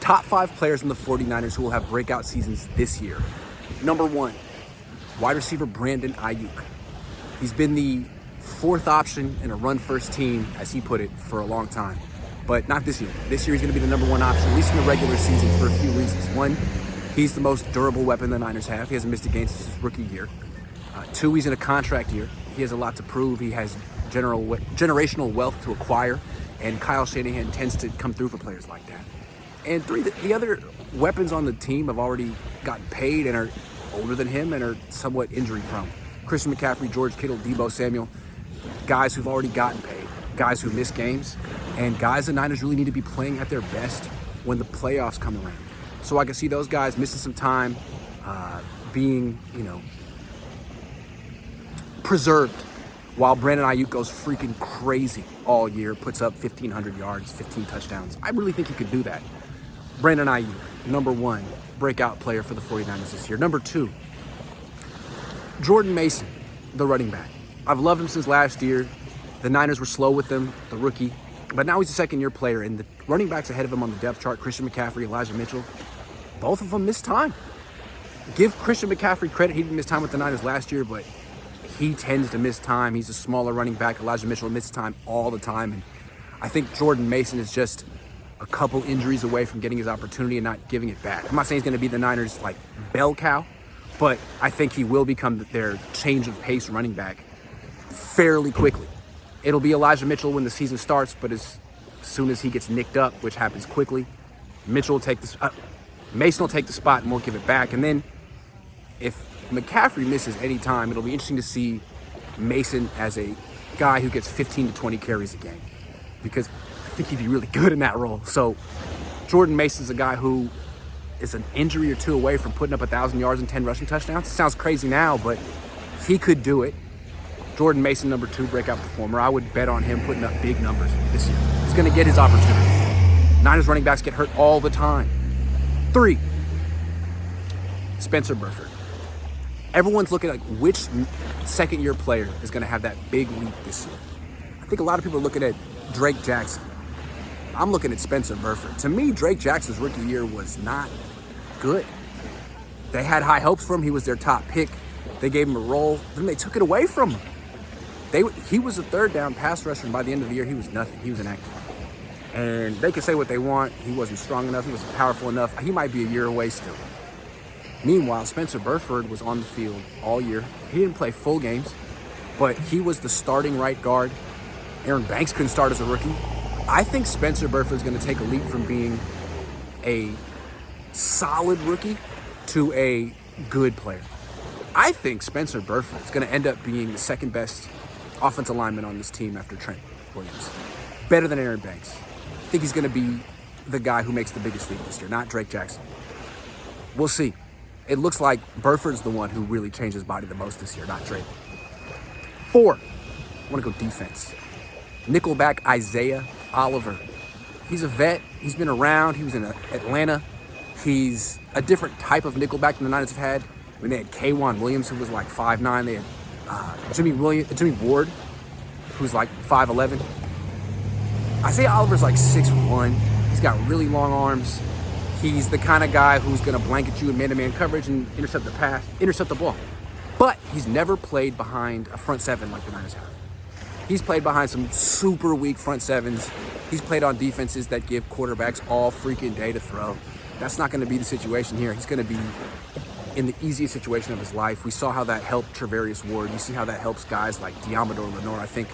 top 5 players in the 49ers who will have breakout seasons this year. Number 1, wide receiver Brandon Ayuk. He's been the 4th option in a run-first team, as he put it, for a long time. But not this year. This year he's going to be the number 1 option, at least in the regular season, for a few reasons. 1, he's the most durable weapon the Niners have. He hasn't missed a game since his rookie year. 2, he's in a contract year. He has a lot to prove. He has generational wealth to acquire, and Kyle Shanahan tends to come through for players like that. And 3, the other weapons on the team have already gotten paid and are older than him and are somewhat injury prone. Christian McCaffrey, George Kittle, Deebo Samuel, guys who've already gotten paid, guys who miss games, and guys the Niners really need to be playing at their best when the playoffs come around. So I can see those guys missing some time, being, preserved, while Brandon Ayuk goes freaking crazy all year, puts up 1,500 yards, 15 touchdowns. I really think he could do that. Brandon Ayuk, number 1 breakout player for the 49ers this year. Number 2, Jordan Mason, the running back. I've loved him since last year. The Niners were slow with him, the rookie, but now he's a second-year player, and the running backs ahead of him on the depth chart, Christian McCaffrey, Elijah Mitchell, both of them missed time. Give Christian McCaffrey credit. He didn't miss time with the Niners last year, but he tends to miss time. He's a smaller running back. Elijah Mitchell misses time all the time, and I think Jordan Mason is just a couple injuries away from getting his opportunity and not giving it back. I'm not saying he's going to be the Niners' bell cow, but I think he will become their change of pace running back fairly quickly. It'll be Elijah Mitchell when the season starts, but as soon as he gets nicked up, which happens quickly, Mason will take the spot and won't give it back. And then if McCaffrey misses any time, it'll be interesting to see Mason as a guy who gets 15 to 20 carries a game, because I think he'd be really good in that role. So Jordan Mason's a guy who is an injury or 2 away from putting up 1,000 yards and 10 rushing touchdowns. It sounds crazy now, but he could do it. Jordan Mason, number 2 breakout performer. I would bet on him putting up big numbers this year. He's going to get his opportunity. Niners running backs get hurt all the time. 3, Spencer Burford. Everyone's looking at which second-year player is going to have that big leap this year. I think a lot of people are looking at Drake Jackson. I'm looking at Spencer Burford. To me, Drake Jackson's rookie year was not good. They had high hopes for him. He was their top pick. They gave him a role. Then they took it away from him. He was a 3rd down pass rusher, and by the end of the year, he was nothing. He was inactive. And they can say what they want. He wasn't strong enough. He wasn't powerful enough. He might be a year away still. Meanwhile, Spencer Burford was on the field all year. He didn't play full games, but he was the starting right guard. Aaron Banks couldn't start as a rookie. I think Spencer Burford is going to take a leap from being a solid rookie to a good player. I think Spencer Burford is going to end up being the 2nd best offensive lineman on this team after Trent Williams. Better than Aaron Banks. I think he's going to be the guy who makes the biggest leap this year, not Drake Jackson. We'll see. It looks like Burford's the one who really changed his body the most this year, not Drake. 4, I want to go defense. Nickelback Isaiah Oliver. He's a vet. He's been around. He was in Atlanta. He's a different type of nickelback than the Niners have had. When they had Kwan Williams, who was 5'9", they had Jimmy Ward, who's 5'11". Isaiah Oliver's 6'1". He's got really long arms. He's the kind of guy who's going to blanket you in man-to-man coverage and intercept the ball. But he's never played behind a front 7 like the Niners have. He's played behind some super weak front 7s. He's played on defenses that give quarterbacks all freaking day to throw. That's not going to be the situation here. He's going to be in the easiest situation of his life. We saw how that helped Trevarius Ward. You see how that helps guys like Diamador Lenore. I think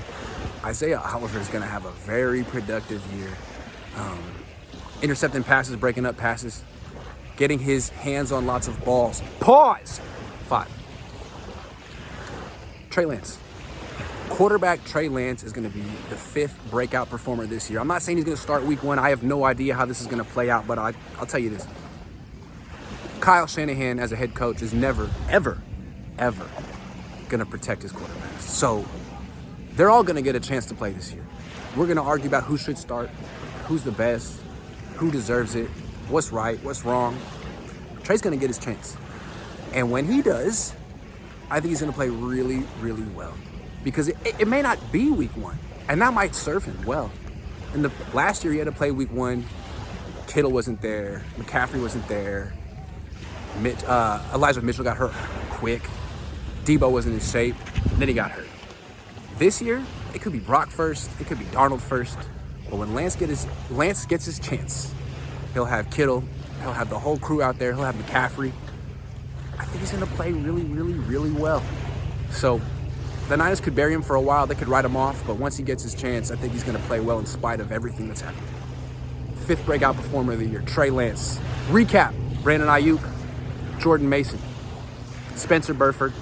Isaiah Oliver is going to have a very productive year. Intercepting passes, breaking up passes, getting his hands on lots of balls. Pause. 5. Trey Lance. Quarterback Trey Lance is going to be the 5th breakout performer this year. I'm not saying he's going to start week 1. I have no idea how this is going to play out, but I'll tell you this. Kyle Shanahan as a head coach is never, ever, ever going to protect his quarterbacks. So they're all going to get a chance to play this year. We're going to argue about who should start, who's the best, who deserves it, what's right, what's wrong. Trey's going to get his chance. And when he does, I think he's going to play really, really well. Because it may not be week 1, and that might serve him well. In the last year, he had to play week 1, Kittle wasn't there. McCaffrey wasn't there. Elijah Mitchell got hurt quick. Debo wasn't in shape. And then he got hurt. This year, it could be Brock first. It could be Darnold first. But when Lance gets his chance, he'll have Kittle. He'll have the whole crew out there. He'll have McCaffrey. I think he's going to play really, really, really well. So the Niners could bury him for a while. They could write him off. But once he gets his chance, I think he's going to play well in spite of everything that's happening. 5th breakout performer of the year, Trey Lance. Recap: Brandon Ayuk, Jordan Mason, Spencer Burford,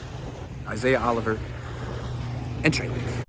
Isaiah Oliver, and Trey Lance.